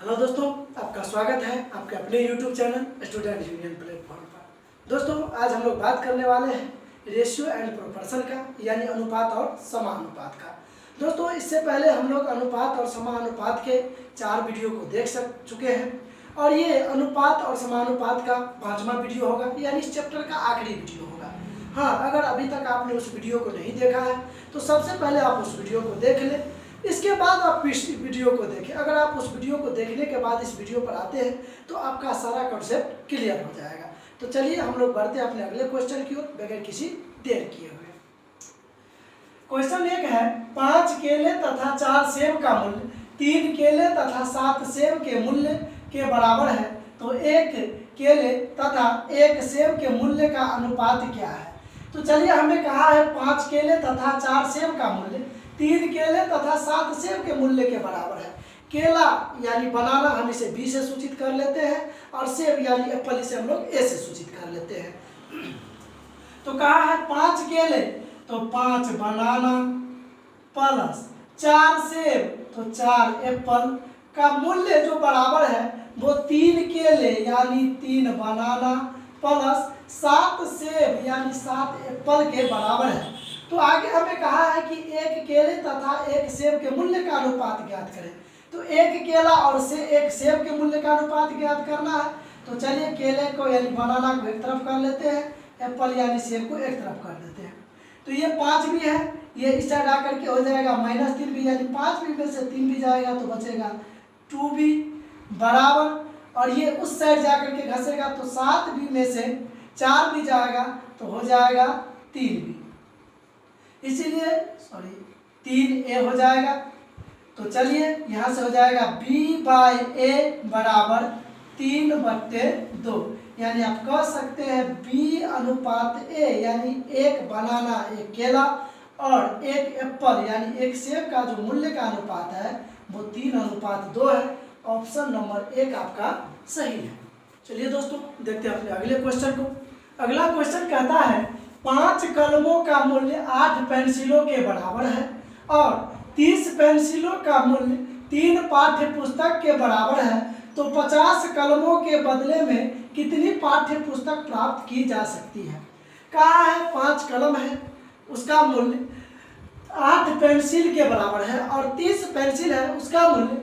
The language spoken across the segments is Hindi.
हेलो दोस्तों, आपका स्वागत है आपके अपने YouTube channel student union platform पर। दोस्तों, आज हम लोग बात करने वाले हैं रेशियो एंड प्रोपोर्शन का, यानी अनुपात और समानुपात का। दोस्तों, इससे पहले हम लोग अनुपात और समानुपात के 4 वीडियो को देख चुके हैं और ये अनुपात और समानुपात का 5वां वीडियो होगा, यानी इस चैप्टर का आखिरी वीडियो होगा। हाँ, अगर अभी तक आपने उस वीडियो को नहीं देखा है तो सबसे पहले आप उस वीडियो को देख लें, इसके बाद आप इस वीडियो को देखें। अगर आप उस वीडियो को देखने के बाद इस वीडियो पर आते हैं तो आपका सारा कॉन्सेप्ट क्लियर हो जाएगा। तो चलिए हम लोग बढ़ते हैं अपने अगले क्वेश्चन की ओर बगैर किसी देर किए हुए। क्वेश्चन 1 है, 5 केले तथा 4 सेब का मूल्य 3 केले तथा 7 सेब के मूल्य के बराबर है, तो 1 केले तथा 1 सेब के मूल्य का अनुपात क्या है। तो चलिए, हमें कहा है 5 केले तथा 4 सेब का मूल्य 3 केले तथा 7 सेब के मूल्य के बराबर है। केला यानी बनाना हम इसे बी से सूचित कर लेते हैं और सेब यानी एप्पल इसे हम लोग ए से सूचित कर लेते हैं। तो कहा है 5 केले तो 5 बनाना प्लस 4 सेब तो 4 एप्पल का मूल्य जो बराबर है वो 3 केले यानी 3 बनाना प्लस 7 सेब यानी 7 एप्पल के बराबर है। तो आगे हमें कहा है कि 1 केले तथा 1 सेब के मूल्य का अनुपात ज्ञात करें। तो 1 केला और 1 सेब के मूल्य का अनुपात ज्ञात करना है। तो चलिए, केले को यानी बनाना को एक तरफ कर लेते हैं, एप्पल यानी सेब को एक तरफ कर देते हैं। तो ये 5 भी है, ये इस साइड आकर के हो जाएगा -3 भी, यानी 5 भी में से 3 भी जाएगा तो बचेगा 2 भी बराबर, और ये उस साइड जाकर के घसेगा तो 7 भी में से 4 भी जाएगा तो हो जाएगा 3 भी, इसीलिए 3a हो जाएगा। तो चलिए, यहाँ से हो जाएगा b/a बराबर 3/2, यानी आप कह सकते हैं b अनुपात a, यानी 1 बनाना 1 केला और 1 एप्पल यानी 1 सेब का जो मूल्य का अनुपात है वो 3:2 है। ऑप्शन नंबर 1 आपका सही है। चलिए दोस्तों, देखते हैं अपने अगले क्वेश्चन को। अगला क्वेश्चन कहता है 5 कलमों का मूल्य 8 पेंसिलों के बराबर है और 30 पेंसिलों का मूल्य 3 पाठ्य पुस्तक के बराबर है, तो 50 कलमों के बदले में कितनी पाठ्य पुस्तक प्राप्त की जा सकती है। कहा है 5 कलम है, उसका मूल्य 8 पेंसिल के बराबर है और 30 पेंसिल है, उसका मूल्य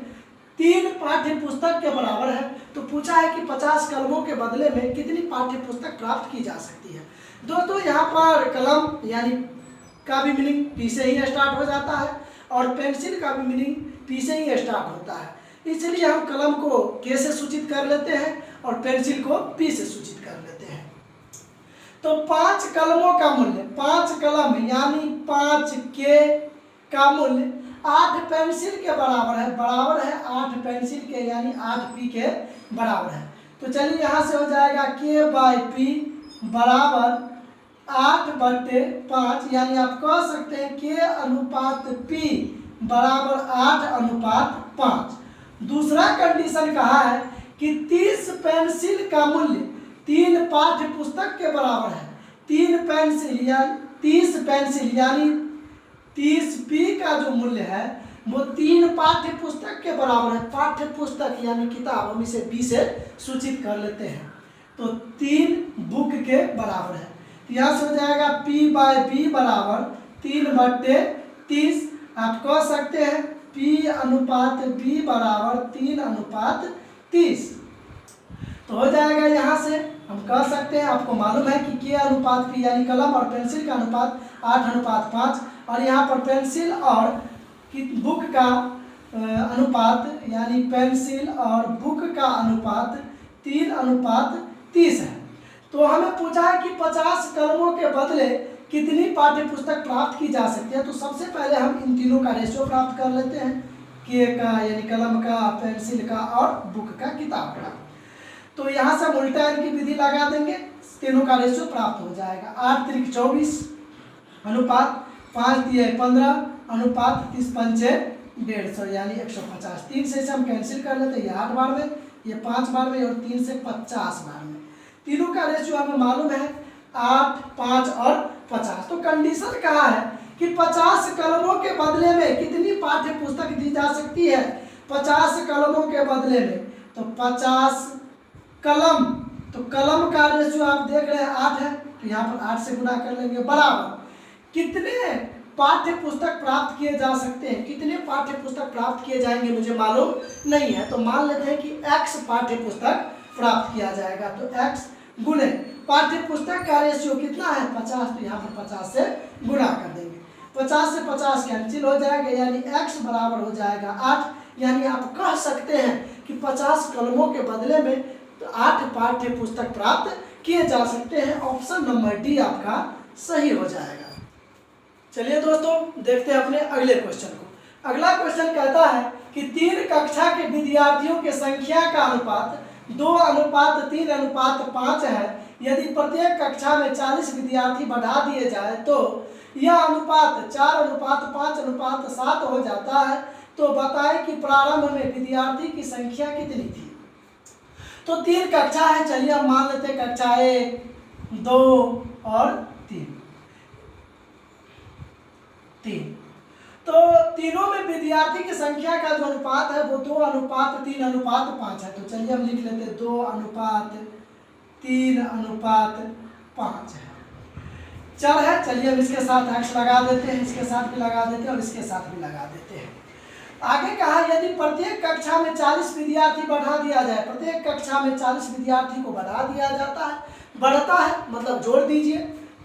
3 पाठ्य पुस्तक के बराबर है। तो पूछा है कि 50 कलमों के बदले में कितनी पाठ्य पुस्तक प्राप्त की जा सकती है। दोस्तों, यहाँ पर कलम यानी का भी मीनिंग पी से ही स्टार्ट हो जाता है और पेंसिल का भी मीनिंग पी से ही स्टार्ट होता है, इसलिए हम कलम को के से सूचित कर लेते हैं और पेंसिल को पी से सूचित कर लेते हैं। तो 5 कलमों का मूल्य, 5 कलम यानी 5 के का मूल्य 8 पेंसिल के बराबर है, 8 पेंसिल के यानी 8 पी के बराबर है। तो चलिए, यहाँ से हो जाएगा k/p बराबर 8/5, यानी आप कह सकते हैं k/p बराबर 8/5। दूसरा कंडीशन कहा है कि 30 पेंसिल का मूल्य 3 पाठ्य पुस्तक के बराबर है। 3 पेंसिल यानी 30 पेंसिल यानी 30p का जो मूल्य है वो 3 पाठ्य पुस्तक के बराबर है। पाठ्य पुस्तक यानी किताब, हम इसे b से सूचित कर लेते हैं, तो 3 बुक के बराबर है। यहाँ से हो जाएगा p/b बराबर 3/30। आप कह सकते हैं p/b बराबर 3/30। तो हो जाएगा, यहाँ से हम कह सकते हैं, आपको मालूम है कि k/p यानी कलम और पेंसिल का अनुपात 8:5, और यहाँ पर पेंसिल और बुक का अनुपात यानी पेंसिल और बुक का अनुपात 3:30 है। तो हमें पूछा है कि 50 कलमों के बदले कितनी पाठ्य पुस्तक प्राप्त की जा सकती है। तो सबसे पहले हम इन तीनों का रेशियो प्राप्त कर लेते हैं, के का यानी कलम का, पेंसिल का और बुक का, किताब का। तो यहाँ से हम उल्टा की विधि लगा देंगे, तीनों का रेशियो प्राप्त हो जाएगा। 8 × 24 अनुपात 5 × 15 अनुपात 30×5 150 यानी 150। 3 से हम कैंसिल कर लेते हैं, ये 8 बार में, ये 5 बार में और 3 से 50 बार में। तीनों का रेशियो हमें मालूम है 8, 5 और 50। तो कंडीशन कहा है कि 50 कलमों के बदले में कितनी पाठ्य पुस्तक दी जा सकती है। 50 कलमों के बदले में, तो 50 कलम, तो कलम का रेशियो आप देख रहे हैं 8 है, तो यहाँ पर 8 से गुना कर लेंगे, बराबर कितने पाठ्य पुस्तक प्राप्त किए जा सकते हैं, कितने पाठ्य पुस्तक प्राप्त किए जाएंगे मुझे मालूम नहीं है, तो मान लेते हैं कि x पाठ्य पुस्तक प्राप्त किया जाएगा, तो x गुने पाठ्य पुस्तक का रेशियो कितना है 50, तो यहाँ पर 50 से गुणा कर देंगे, 50 से 50 कैंसिल हो जाएगा, यानी x बराबर हो जाएगा 8, यानी आप कह सकते हैं कि 50 कलमों के बदले में तो 8 पाठ्य पुस्तक प्राप्त किए जा सकते हैं। ऑप्शन नंबर डी आपका सही हो जाएगा। चलिए दोस्तों देखते हैं अपने अगले क्वेश्चन को। अगला क्वेश्चन कहता है कि 3 कक्षा के विद्यार्थियों के संख्या का अनुपात 2:3:5 है। यदि प्रत्येक कक्षा में 40 विद्यार्थी बढ़ा दिए जाए तो यह अनुपात 4:5:7 हो जाता है। तो बताएं कि प्रारंभ में विद्यार्थी की संख्या कितनी थी। तो 3 कक्षा है, चलिए हम मान लेते हैं कक्षा 1, 2 और 3। तो तीनों में विद्यार्थी की संख्या का जो अनुपात है वो 2:3:5 है। तो चलिए हम लिख लेते हैं 2:3:5 है। चर है, चलिए हम इसके साथ x लगा देते हैं, इसके साथ भी लगा देते हैं और इसके साथ भी लगा देते हैं। आगे कहा यदि प्रत्येक कक्षा में 40 विद्यार्थी बढ़ा दिया जाए, प्रत्येक कक्षा में 40 विद्यार्थी को बढ़ा दिया जाता है, बढ़ता है मतलब जोड़ दीजिए।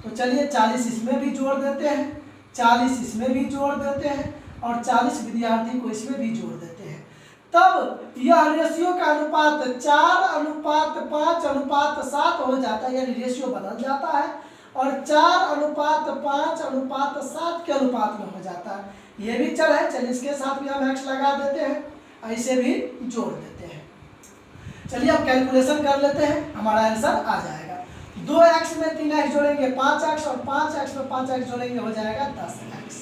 तो चलिए 40 इसमें भी जोड़ देते हैं, 40 इसमें भी जोड़ देते हैं और 40 विद्यार्थी को इसमें भी जोड़ देते हैं। तब यह रेशियो का अनुपात 4:5:7 हो जाता है, यानी रेशियो बदल जाता है और 4:5:7 के अनुपात में हो जाता है। ये भी चर है, चलिए इसके साथ भी हम x लगा देते हैं, ऐसे भी जोड़ देते हैं। चलिए अब कैलकुलेशन कर लेते हैं, हमारा आंसर आ जाएगा। 2x में 3x जोड़ेंगे 5x और 5x में 5x जोड़ेंगे हो जाएगा 10x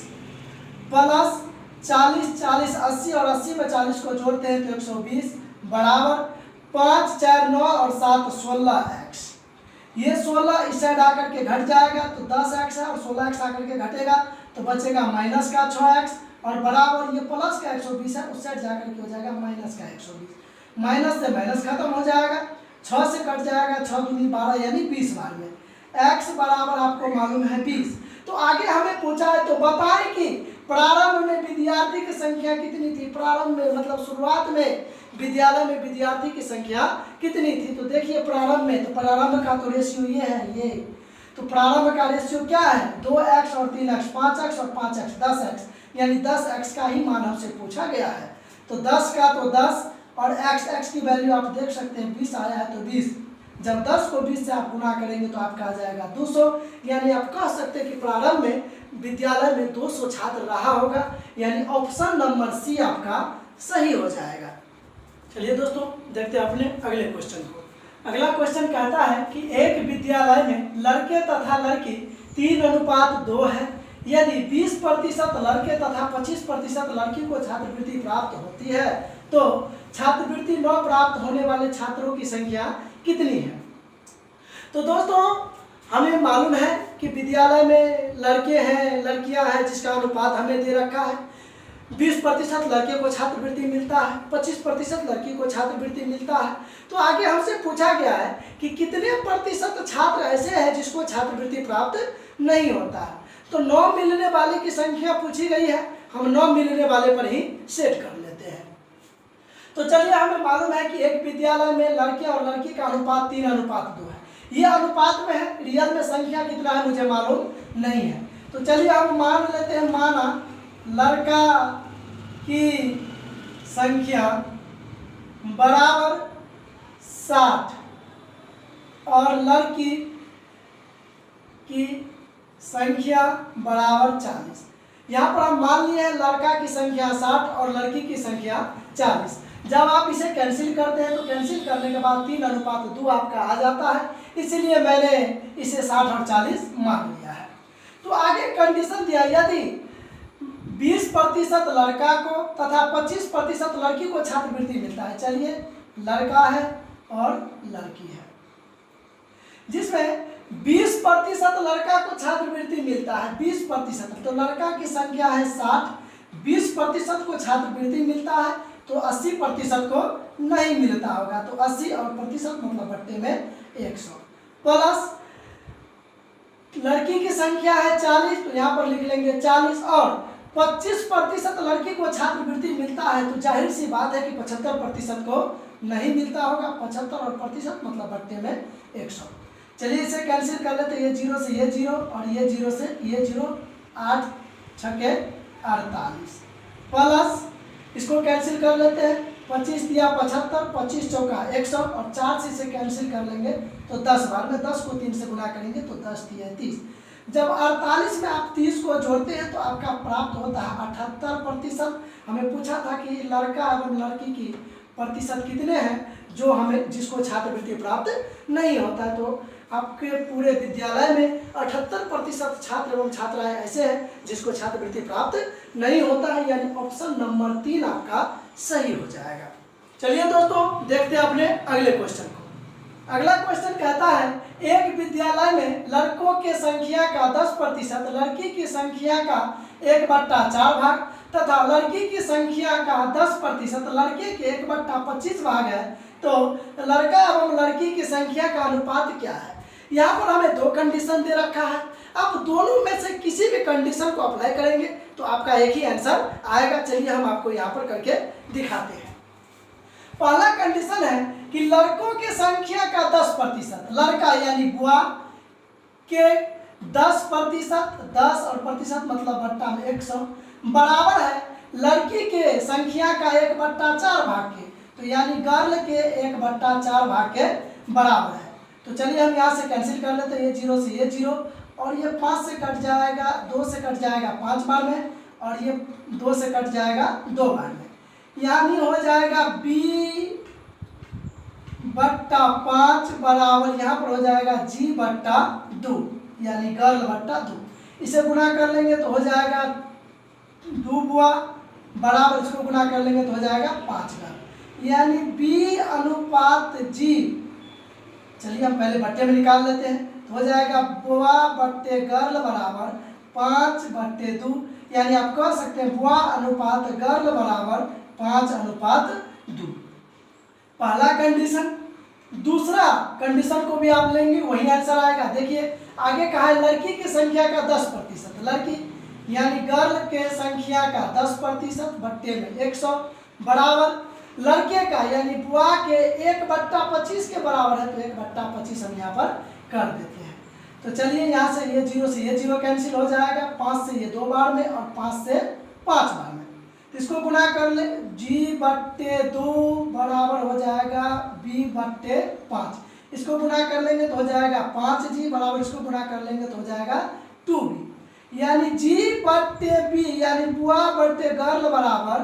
प्लस 40 40 80 और 80 में 40 को जोड़ते हैं तो 120 बराबर 5 4 9 और 7 16x। ये 16 इस साइड आकर के घट जाएगा तो 10x है और 16x आकर के घटेगा तो बचेगा माइनस का 6x और बराबर ये प्लस का 120 है, उस साइड जाकर के हो जाएगा माइनस का 120। माइनस से माइनस खत्म हो जाएगा, 6 से कट जाएगा, 6 दूनी 12 यानी 20 बार में x बराबर आपको मालूम है 20। तो आगे हमें पूछा है तो बताएं कि प्रारंभ में विद्यार्थी की संख्या कितनी थी। प्रारंभ में मतलब शुरुआत में विद्यालय में विद्यार्थी की संख्या कितनी थी। तो देखिए प्रारंभ में, तो प्रारंभ का तो रेशियो ये है, ये तो प्रारंभ का रेशियो क्या है 2x और 3x, 5x और 5x 10x, यानी 10x का ही मान हमसे पूछा गया है। तो 10 का तो 10 और x की वैल्यू आप देख सकते हैं 20 आया है तो 20, जब 10 को 20 से आप गुना करेंगे तो आपका आ जाएगा 200, यानी आप कह सकते हैं कि प्रारंभ में विद्यालय में 200 छात्र रहा होगा, यानी ऑप्शन नंबर सी आपका सही हो जाएगा। चलिए दोस्तों देखते हैं अपने अगले क्वेश्चन को। अगला क्वेश्चन कहता है कि एक विद्यालय में लड़के तथा लड़की 3:2 है। यदि 20% लड़के तथा 25% लड़की को छात्रवृत्ति प्राप्त होती है तो छात्रवृत्ति न प्राप्त होने वाले छात्रों की संख्या कितनी है। तो दोस्तों हमें मालूम है कि विद्यालय में लड़के हैं लड़कियां हैं, जिसका अनुपात हमें दे रखा है। 20% लड़के को छात्रवृत्ति मिलता है, 25% लड़की को छात्रवृत्ति मिलता है। तो आगे हमसे पूछा गया है कि कितने प्रतिशत छात्र ऐसे हैं जिसको छात्रवृत्ति प्राप्त नहीं होता है। तो 9 मिलने वाले की संख्या पूछी गई है, हम 9 मिलने वाले पर ही सेट कर लेते हैं। तो चलिए हमें मालूम है कि एक विद्यालय में लड़के और लड़की का अनुपात 3:2 है। ये अनुपात में है, रियल में संख्या कितना है मुझे मालूम नहीं है। तो चलिए हम मान लेते हैं, माना लड़का की संख्या बराबर 60 और लड़की की संख्या बराबर 40। यहाँ पर हम मान लिए हैं लड़का की संख्या 60 और लड़की की संख्या 40। जब आप इसे कैंसिल करते हैं तो कैंसिल करने के बाद 3:2 आपका आ जाता है, इसीलिए मैंने इसे 60 और 40 मान लिया है। तो आगे कंडीशन दिया, यदि 20% लड़का को तथा 25% लड़की को छात्रवृत्ति मिलता है। चलिए लड़का है और लड़की है, जिसमें 20% लड़का को छात्रवृत्ति मिलता है, 20%। तो लड़का की संख्या है 60, 20% को छात्रवृत्ति मिलता है, तो 80% को नहीं मिलता होगा। तो 80 और प्रतिशत मतलब बट्टे में 100 प्लस लड़की की संख्या है 40, तो यहाँ पर लिख लेंगे 40 और 25% लड़की को छात्रवृत्ति मिलता है, तो जाहिर सी बात है कि 75% को नहीं मिलता होगा। 75 और प्रतिशत मतलब बट्टे में 100। चलिए इसे कैंसिल कर लेते हैं, ये 0 से ये 0 और ये 0 से ये 0, 8 छक्के 48 प्लस इसको कैंसिल कर लेते हैं, 25 दिया 75, 25 चौका 100 और 4 से इसे कैंसिल कर लेंगे तो 10 बार में 10 को 3 से गुना करेंगे तो 10 दिया 30। जब 48 में आप 30 को जोड़ते हैं तो आपका प्राप्त होता है 78%। हमें पूछा था कि लड़का एवं लड़की की प्रतिशत कितने हैं जो हमें जिसको छात्रवृत्ति प्राप्त नहीं होता है। तो आपके पूरे विद्यालय में 78% छात्र एवं छात्राएं ऐसे हैं जिसको छात्रवृत्ति प्राप्त नहीं होता है, यानी ऑप्शन नंबर 3 आपका सही हो जाएगा। चलिए दोस्तों देखते हैं अपने अगले क्वेश्चन को। अगला क्वेश्चन कहता है एक विद्यालय में लड़कों के संख्या का 10%, लड़की की संख्या का 1/4 भाग तथा लड़की की संख्या का 10% लड़के के 1/25 भाग है, तो लड़का एवं लड़की की संख्या का अनुपात क्या है। यहाँ पर हमें 2 कंडीशन दे रखा है। अब दोनों में से किसी भी कंडीशन को अप्लाई करेंगे तो आपका एक ही आंसर आएगा। चलिए हम आपको यहाँ पर करके दिखाते हैं। पहला कंडीशन है कि लड़कों की संख्या का 10%, लड़का यानी बुआ के 10%, 10 और प्रतिशत मतलब बट्टा में 100 बराबर है लड़की के संख्या का 1/4 भाग के, तो यानी गर्ल के 1/4 भाग के बराबर है। तो चलिए हम यहाँ से कैंसिल कर लेते हैं, ये 0 से ये 0 और ये 5 से कट जाएगा, 2 से कट जाएगा 5 बार में और ये 2 से कट जाएगा 2 बार में, यानी हो जाएगा B/5 बराबर यहाँ पर हो जाएगा G/2 यानी गर्ल बट्टा 2। इसे गुना कर लेंगे तो हो जाएगा 2 बुआ बराबर इसको गुना कर लेंगे तो हो जाएगा 5 गर्ल, यानी B/G। चलिए हम पहले बट्टे में निकाल लेते हैं, तो हो जाएगा बुआ बट्टे गर्ल बराबर 5/2, यानी आप कह सकते हैं बुआ अनुपात गर्ल बराबर 5/2। पहला कंडीशन। दूसरा कंडीशन को भी आप लेंगे वही आंसर आएगा। देखिए आगे कहा है लड़की की संख्या का 10%, लड़की यानी गर्ल के संख्या का 10% बट्टे में 100 बराबर लड़के का यानी बुआ के 1/25 के बराबर है, तो 1/25 हम यहाँ पर कर देते हैं। तो चलिए यहाँ से ये 0 से ये 0 कैंसिल हो जाएगा, 5 से ये 2 बार में और 5 से 5 बार में, तो इसको गुना कर ले G/2 बराबर हो जाएगा B/5। इसको गुना कर लेंगे तो हो जाएगा 5G बराबर इसको गुना कर लेंगे तो हो जाएगा 2B, यानी G/B यानी बुआ बट्टे गर्ल बराबर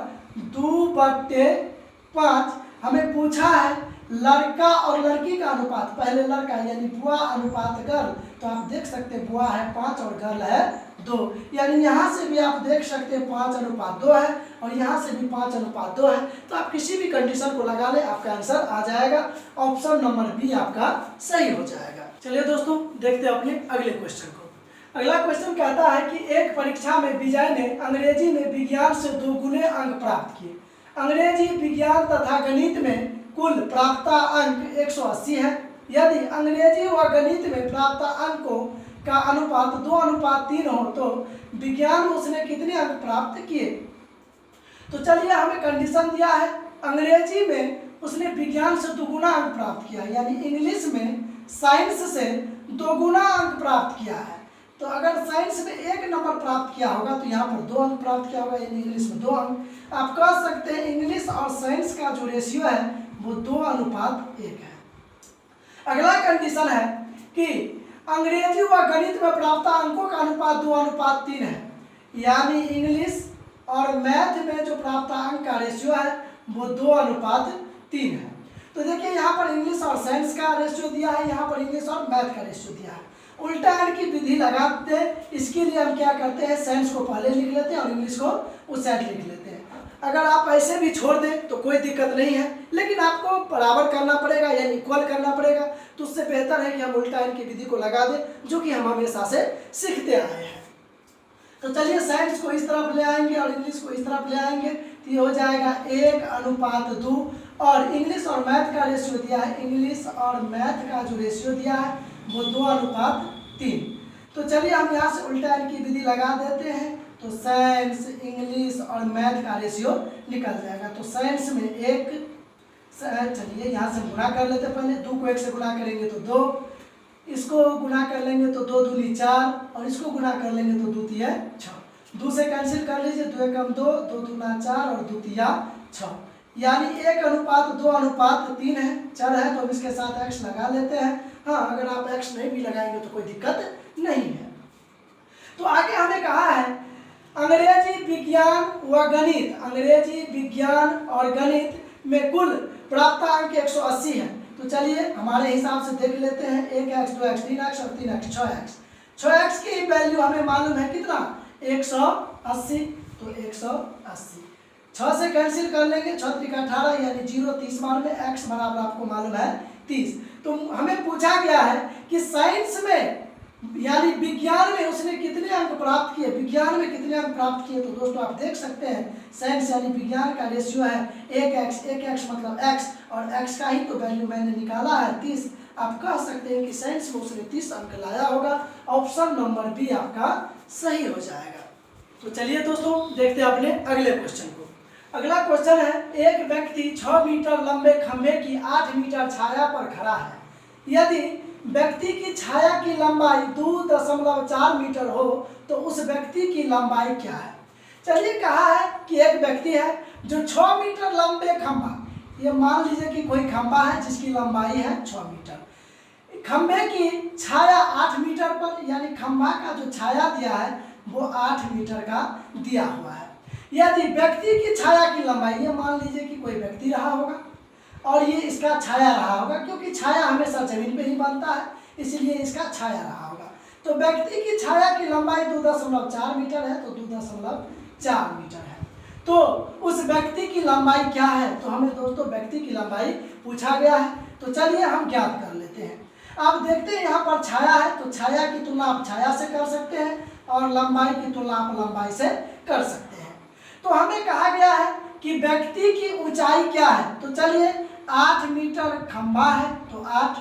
2/5। हमें पूछा है लड़का और लड़की का अनुपात, पहले लड़का यानी बुआ अनुपात गर्ल, तो आप देख सकते हैं बुआ है 5 और गर्ल है 2, यानी यहाँ से भी आप देख सकते हैं 5/2 है और यहाँ से भी 5/2 है। तो आप किसी भी कंडीशन को लगा ले आपका आंसर आ जाएगा, ऑप्शन नंबर बी आपका सही हो जाएगा। चलिए दोस्तों देखते हैं अपने अगले क्वेश्चन को। अगला क्वेश्चन कहता है कि एक परीक्षा में विजय ने अंग्रेजी में विज्ञान से 2 गुने अंक प्राप्त किए। अंग्रेजी, विज्ञान तथा गणित में कुल प्राप्त अंक 180 है। यदि अंग्रेजी व गणित में प्राप्त अंकों का अनुपात 2:3 हो तो विज्ञान में उसने कितने अंक प्राप्त किए। तो चलिए हमें कंडीशन दिया है अंग्रेजी में उसने विज्ञान से 2 गुना अंक प्राप्त किया, यानी इंग्लिश में साइंस से 2 गुना अंक प्राप्त किया है। तो अगर साइंस में 1 नंबर प्राप्त किया होगा तो यहाँ पर 2 अंक प्राप्त किया होगा, यानी इंग्लिश में 2 अंक। आप कह सकते हैं इंग्लिश और साइंस का जो रेशियो है वो 2:1 है। अगला कंडीशन है कि अंग्रेजी व गणित में प्राप्त अंकों का अनुपात 2:3 है, यानी इंग्लिश और मैथ में जो प्राप्त अंक का रेशियो है वो 2:3 है। तो देखिए यहाँ पर इंग्लिश और साइंस का रेशियो दिया है, यहाँ पर इंग्लिश और मैथ का रेशियो दिया है। उल्टा अंक की विधि लगाते हैं, इसके लिए हम क्या करते हैं साइंस को पहले लिख लेते हैं और इंग्लिश को उस साइड लिख लेते हैं। अगर आप ऐसे भी छोड़ दें तो कोई दिक्कत नहीं है, लेकिन आपको बराबर करना पड़ेगा यानी इक्वल करना पड़ेगा, तो उससे बेहतर है कि हम उल्टा अंक की विधि को लगा दें, जो कि हम हमेशा से सीखते आए हैं। तो चलिए साइंस को इस तरफ ले आएंगे और इंग्लिश को इस तरफ ले आएंगे, तो ये हो जाएगा 1:2। और इंग्लिश और मैथ का रेशियो दिया है, इंग्लिश और मैथ का जो रेशियो दिया है वो 2:3। तो चलिए हम यहाँ से उल्टा इनकी विधि लगा देते हैं, तो साइंस, इंग्लिश और मैथ का रेशियो निकल जाएगा। तो साइंस में 1, चलिए यहाँ से गुणा कर लेते हैं पहले, 2 को 1 से गुणा करेंगे तो 2, इसको गुणा कर लेंगे तो 2 दूनी 4, और इसको गुणा कर लेंगे तो 2 तिया 6। 2 से कैंसिल कर लीजिए, 2 एकम 2, 2 दूना 4 और 2 तिया 6, यानी 1:2:3 है। चर है तो हम इसके साथ x लगा लेते हैं। हाँ, अगर आप x नहीं भी लगाएंगे तो कोई दिक्कत नहीं है। तो आगे हमें कहा है अंग्रेजी विज्ञान व गणित, अंग्रेजी विज्ञान और गणित में कुल प्राप्तांक 180 है। तो चलिए हमारे हिसाब से देख लेते हैं, 1x 2x 3x और 3x 6x। 6x की वैल्यू हमें मालूम है कितना, 180, तो 180 6 से कैंसिल कर लेंगे, 6 × 18 यानी 0, 30 बार में x बराबर आपको मालूम है 30। तो हमें पूछा गया है कि साइंस में यानी विज्ञान में उसने कितने अंक प्राप्त किए, विज्ञान में कितने अंक प्राप्त किए। तो दोस्तों आप देख सकते हैं साइंस यानी विज्ञान का रेशियो है 1x मतलब x, और x का ही तो वैल्यू मैंने निकाला है 30। आप कह सकते हैं कि साइंस में उसने 30 अंक लाया होगा। ऑप्शन नंबर बी आपका सही हो जाएगा। तो चलिए दोस्तों देखते हैं अपने अगले क्वेश्चन को। अगला क्वेश्चन है, एक व्यक्ति 6 मीटर लंबे खंभे की 8 मीटर छाया पर खड़ा है। यदि व्यक्ति की छाया की लंबाई 2.4 मीटर हो तो उस व्यक्ति की लंबाई क्या है। चलिए कहा है कि एक व्यक्ति है जो 6 मीटर लंबे खंभा, ये मान लीजिए कि कोई खंभा है जिसकी लंबाई है 6 मीटर, खंभे की छाया 8 मीटर पर, यानी खंभा का जो छाया दिया है वो 8 मीटर का दिया हुआ है। यदि व्यक्ति की छाया की लंबाई, ये मान लीजिए कि कोई व्यक्ति रहा होगा और ये इसका छाया रहा होगा, क्योंकि छाया हमेशा जमीन पे ही बनता है इसलिए इसका छाया रहा होगा। तो व्यक्ति की छाया की लंबाई 2.4 मीटर है, तो 2.4 मीटर है। तो उस व्यक्ति की लंबाई क्या है, तो हमें दोस्तों व्यक्ति की लंबाई पूछा गया है। तो चलिए हम ज्ञात कर लेते हैं। आप देखते हैं यहाँ पर छाया है, तो छाया की तुलना आप छाया से कर सकते हैं और लंबाई की तुलना आप लंबाई से कर सकते हैं। तो हमें कहा गया है कि व्यक्ति की ऊंचाई क्या है, तो चलिए 8 मीटर खंभा है तो 8,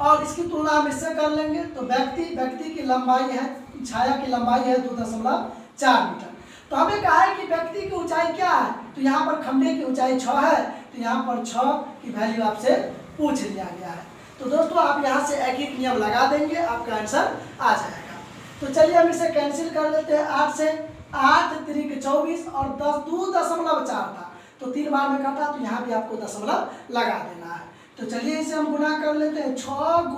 और इसकी तुलना हम इससे कर लेंगे तो व्यक्ति की लंबाई है, छाया की लंबाई है 2.4 मीटर। तो हमें कहा है कि व्यक्ति की ऊंचाई क्या है, तो यहाँ पर खंभे की ऊंचाई 6 है, तो यहाँ पर 6 की वैल्यू आपसे पूछ लिया गया है। तो दोस्तों आप यहाँ से एक एक नियम लगा देंगे, आपका आंसर आ जाएगा। तो चलिए हम इसे कैंसिल कर लेते हैं, 8 से 8 3 24 और 2.4 था तो 3 बार में काटा, तो यहाँ भी आपको दशमलव लगा देना है। तो चलिए इसे हम गुना कर लेते हैं, 6 ×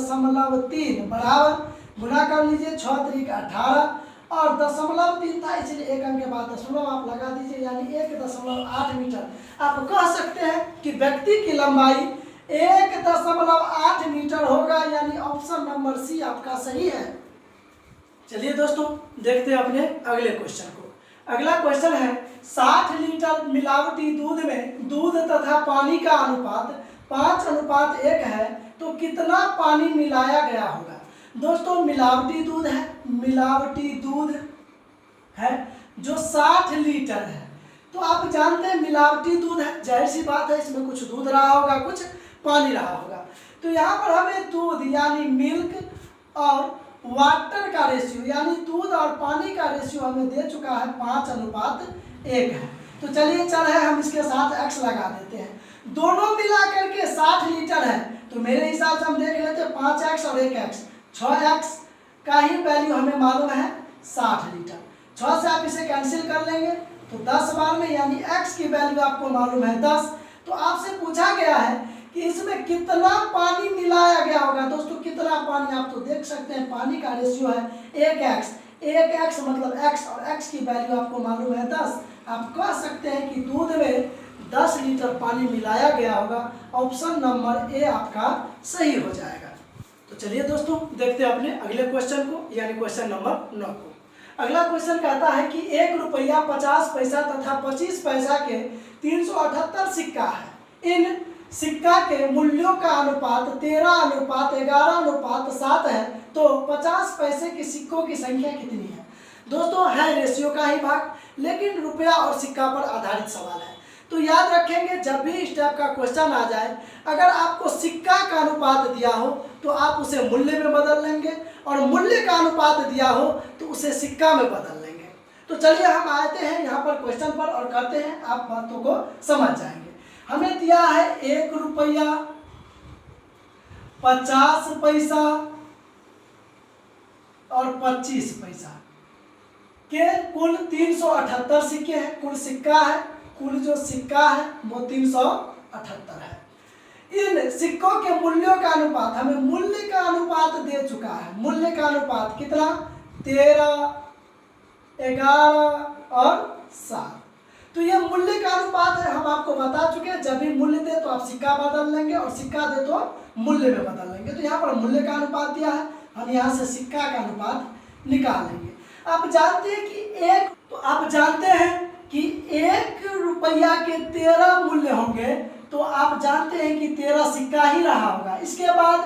0.3 बराबर गुना कर लीजिए, 6 3 18 और 0.3 था इसलिए एक अंक के बाद दशमलव आप लगा दीजिए, यानी 1.8 मीटर। आप कह सकते हैं कि व्यक्ति की लंबाई 1.8 मीटर होगा, यानी ऑप्शन नंबर सी आपका सही है। चलिए दोस्तों देखते हैं अपने अगले क्वेश्चन को। अगला क्वेश्चन है, 60 लीटर मिलावटी दूध में दूध तथा पानी का अनुपात 5:1 है तो कितना पानी मिलाया गया होगा। दोस्तों मिलावटी दूध है, मिलावटी दूध है जो 60 लीटर है, तो आप जानते हैं मिलावटी दूध है, जाहिर सी बात है इसमें कुछ दूध रहा होगा कुछ पानी रहा होगा। तो यहाँ पर हमें दूध यानी मिल्क और वाटर का रेशियो यानी दूध और पानी का रेशियो हमें दे चुका है 5:1 है। तो चलिए चल है हम इसके साथ x लगा देते हैं, दोनों मिला करके 60 लीटर है, तो मेरे हिसाब से हम देख लेते हैं 5x और 1x, 6x का ही वैल्यू हमें मालूम है 60 लीटर। 6 से आप इसे कैंसिल कर लेंगे तो 10 बार में, यानी x की वैल्यू आपको मालूम है 10। तो आपसे पूछा गया है कि इसमें कितना पानी मिलाया गया होगा। दोस्तों कितना पानी आप तो देख सकते हैं, पानी का रेशियो है 1x, 1x मतलब x और x की वैल्यू आपको मालूम है 10। आप कह सकते हैं कि दूध में 10 लीटर पानी मिलाया गया होगा। ऑप्शन नंबर ए आपका सही हो जाएगा। तो चलिए दोस्तों देखते हैं अपने अगले क्वेश्चन को, यानी क्वेश्चन नंबर 9 को। अगला क्वेश्चन कहता है कि 1 रुपया 50 पैसा तथा 25 पैसा के 378 सिक्का है। इन सिक्का के मूल्यों का अनुपात 13:11:7 है, तो 50 पैसे के सिक्कों की संख्या कितनी है। दोस्तों है रेशियो का ही भाग, लेकिन रुपया और सिक्का पर आधारित सवाल है। तो याद रखेंगे जब भी इस टाइप का क्वेश्चन आ जाए, अगर आपको सिक्का का अनुपात दिया हो तो आप उसे मूल्य में बदल लेंगे, और मूल्य का अनुपात दिया हो तो उसे सिक्का में बदल लेंगे। तो चलिए हम आते हैं यहाँ पर क्वेश्चन पर और करते हैं, आप बातों को समझ जाएंगे। हमें दिया है 1 रुपया 50 पैसा और 25 पैसा के कुल 378 सिक्के हैं। कुल सिक्का है, कुल जो सिक्का है वो 378 है। इन सिक्कों के मूल्यों का अनुपात, हमें मूल्य का अनुपात दे चुका है। मूल्य का अनुपात कितना? 13, 11 और 7। तो ये मूल्य का अनुपात है, हम आपको बता चुके हैं। जब भी मूल्य दे तो आप सिक्का बदल लेंगे, और सिक्का दे तो मूल्य में बदल लेंगे। तो यहाँ पर मूल्य का अनुपात दिया है, हम यहाँ से सिक्का का अनुपात निकाल लेंगे। आप जानते हैं कि 1 रुपया के 13 मूल्य होंगे, तो आप जानते हैं कि 13 सिक्का ही रहा होगा। इसके बाद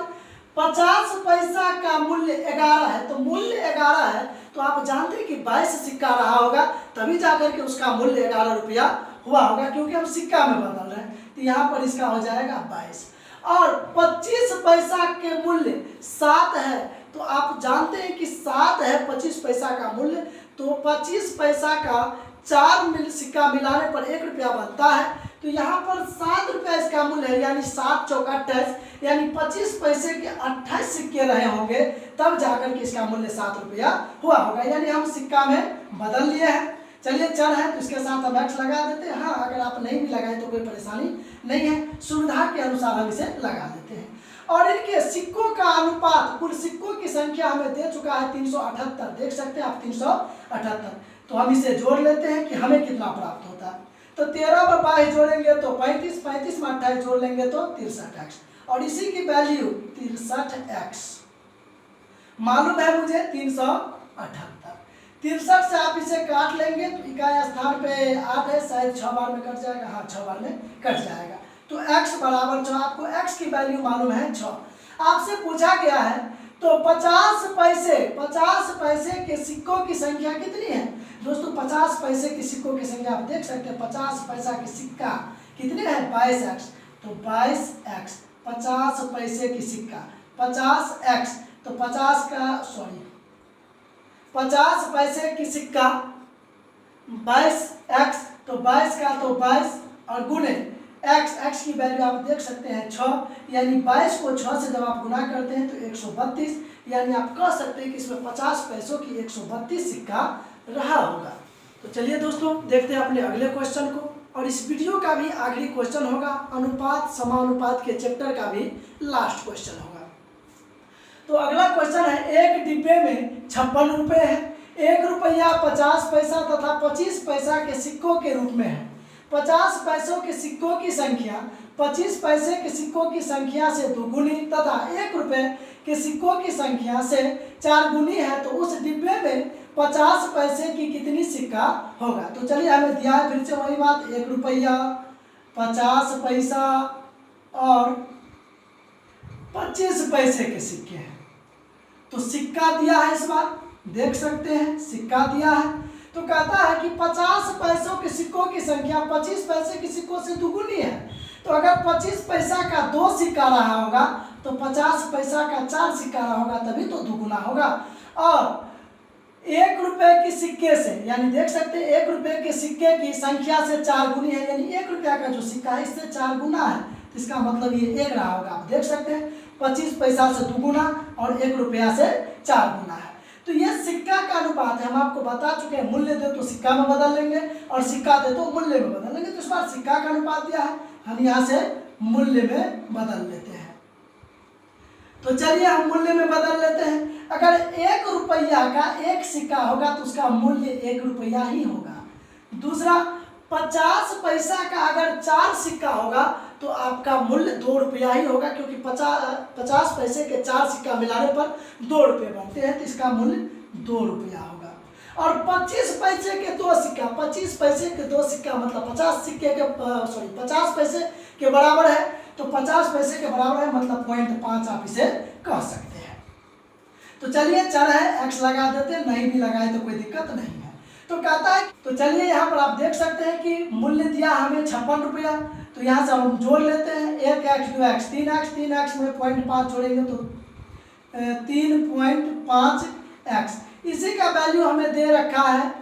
50 पैसा का मूल्य 11 है, तो मूल्य 11 है, तो आप जानते हैं कि 22 सिक्का रहा होगा, तभी जाकर के उसका मूल्य 11 रुपया हुआ होगा, क्योंकि हम सिक्का में बदल रहे हैं। तो यहाँ पर इसका हो जाएगा 22। और 25 पैसा के मूल्य 7 है, तो आप जानते हैं कि 7 है 25 पैसा का मूल्य, तो 25 पैसा का 4 सिक्का मिलाने पर 1 रुपया बनता है। तो यहाँ पर 7 रुपया इसका मूल्य है, यानी 7 चौक 28, यानी 25 पैसे के 28 सिक्के रहे होंगे, तब जाकर के इसका मूल्य 7 रुपया हुआ होगा। यानी हम सिक्का में बदल लिए हैं। चलिए चल है तो इसके साथ हम एक्स लगा देते हैं। हाँ, अगर आप नहीं भी लगाए तो कोई परेशानी नहीं है, सुविधा के अनुसार हम इसे लगा देते हैं। और इनके सिक्कों का अनुपात, कुल सिक्कों की संख्या हमें दे चुका है 378, देख सकते हैं आप 378। तो हम इसे जोड़ लेते हैं कि हमें कितना प्राप्त होता है। तो 13 में 22 जोड़ेंगे तो 35, 35 में 28 जोड़ लेंगे तो 63x, और इसी की वैल्यू 63x मालूम है मुझे 378। 63 से आप इसे काट लेंगे तो इकाई स्थान पे 8 है, शायद 6 बार में कट जाएगा। हाँ, 6 बार में कट जाएगा। तो x बराबर 6, आपको x की वैल्यू मालूम है 6। आपसे पूछा गया है तो 50 पैसे के सिक्कों की संख्या कितनी है? दोस्तों 50 पैसे के सिक्कों की संख्या आप देख सकते हैं। 50 पैसा के सिक्का कितने हैं? 22x, तो 22x 50 पैसे की सिक्का 50x, तो 50 पैसे की सिक्का 22x, तो 22 का तो 22 और गुणे x की वैल्यू आप देख सकते हैं 6, यानी 22 को 6 से जब आप गुना करते हैं तो 132, यानी आप कह सकते हैं कि इसमें 50 पैसों की 132 सिक्का रहा होगा। तो चलिए दोस्तों देखते हैं अपने अगले क्वेश्चन को, और इस वीडियो का भी आखिरी क्वेश्चन होगा, अनुपात समानुपात के चैप्टर का भी लास्ट क्वेश्चन होगा। तो अगला क्वेश्चन है, एक डिब्बे में 56 रुपये है, 1 रुपया 50 पैसा तथा 25 पैसा के सिक्कों के रूप में है। 50 पैसों के सिक्कों की संख्या 25 पैसे के सिक्कों की संख्या से दोगुनी तथा 1 रुपये के सिक्कों की संख्या से 4 गुनी है, तो उस डिब्बे में 50 पैसे की कितनी सिक्का होगा? तो चलिए हमें दिया है फिर से वही बात, 1 रुपया 50 पैसा और 25 पैसे के सिक्के हैं। तो सिक्का दिया है, इस बार देख सकते हैं सिक्का दिया है। तो कहता है कि 50 पैसों के सिक्कों की संख्या 25 पैसे के सिक्कों से दुगुनी है। तो अगर 25 पैसा का 2 सिक्का रहा होगा तो 50 पैसा का 4 सिक्का रहा होगा, तभी तो दुगुना होगा। और 1 रुपये के सिक्के से, यानी देख सकते हैं 1 रुपये के सिक्के की संख्या से 4 गुनी है, यानी 1 रुपया का जो सिक्का है इससे 4 गुना है, तो इसका मतलब ये 1 रहा होगा। आप देख सकते हैं 25 पैसा से दुगुना और 1 रुपया से 4 गुना है। तो ये सिक्का का अनुपात है, हम आपको बता चुके हैं। मूल्य दे तो सिक्का में बदल लेंगे, और सिक्का दे तो मूल्य में बदल लेंगे। तो इस बार सिक्का का अनुपात दिया है, हम यहाँ से मूल्य में बदल लेते हैं। तो चलिए हम मूल्य में बदल लेते हैं। अगर 1 रुपया का 1 सिक्का होगा तो उसका मूल्य 1 रुपया ही होगा। दूसरा, 50 पैसा का अगर 4 सिक्का होगा तो आपका मूल्य 2 रुपया ही होगा, क्योंकि 50 पैसे के 4 सिक्का मिलाने पर 2 रुपये बनते हैं, तो इसका मूल्य 2 रुपया होगा। और 25 पैसे के 2 सिक्का, 25 पैसे के 2 सिक्का मतलब 50 पैसे के बराबर है, तो 50 पैसे के बराबर है मतलब 0.5 आप इसे कह सकते हैं। तो चलिए चर है x लगा देते हैं, नहीं भी लगाए तो कोई दिक्कत नहीं है। तो कहता है, तो चलिए यहाँ पर आप देख सकते हैं कि मूल्य दिया हमें 56 रुपया। तो यहाँ से हम जोड़ लेते हैं 1x 2x 3x 3x में 0.5 जोड़ेंगे तो 3.5x। इसी का वैल्यू हमें दे रखा है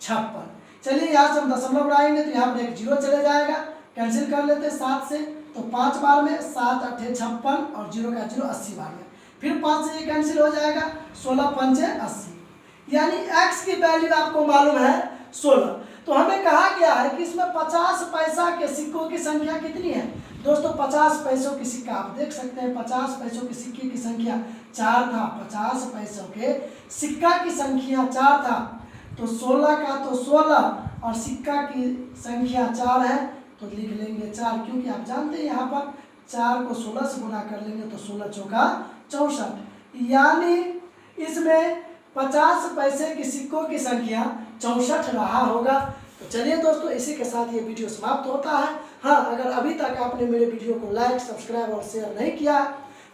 56। चलिए यहाँ से हम दशमलव बढ़ाएंगे तो यहाँ पर एक जीरो चले जाएगा, कैंसिल कर लेते हैं 7 से। तो 5 बार में 7 8 56 और जीरो का जीरो 80 बार में, फिर 5 से ये कैंसिल हो जाएगा, 16 पंचे 80, यानी x की वैल्यू आपको मालूम है 16। तो हमें कहा गया है कि इसमें 50 पैसा के सिक्कों की संख्या कितनी है। दोस्तों 50 पैसों की सिक्का आप देख सकते हैं, 50 पैसों के सिक्के की संख्या 4 था। 50 पैसों के सिक्का की संख्या 4 था, तो 16 का तो 16 और सिक्का की संख्या 4 है तो लिख लेंगे 4, क्योंकि आप जानते हैं यहाँ पर 4 को 16 से गुना कर लेंगे तो 16 चौका 64, यानी इसमें 50 पैसे की सिक्कों की संख्या 64 रहा होगा। तो चलिए दोस्तों, इसी के साथ ये वीडियो समाप्त होता है। हाँ, अगर अभी तक आपने मेरे वीडियो को लाइक सब्सक्राइब और शेयर नहीं किया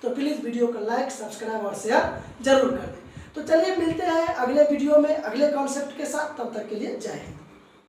तो प्लीज़ वीडियो को लाइक सब्सक्राइब और शेयर जरूर कर दें। तो चलिए मिलते हैं अगले वीडियो में अगले कॉन्सेप्ट के साथ, तब तक के लिए जय हिंद।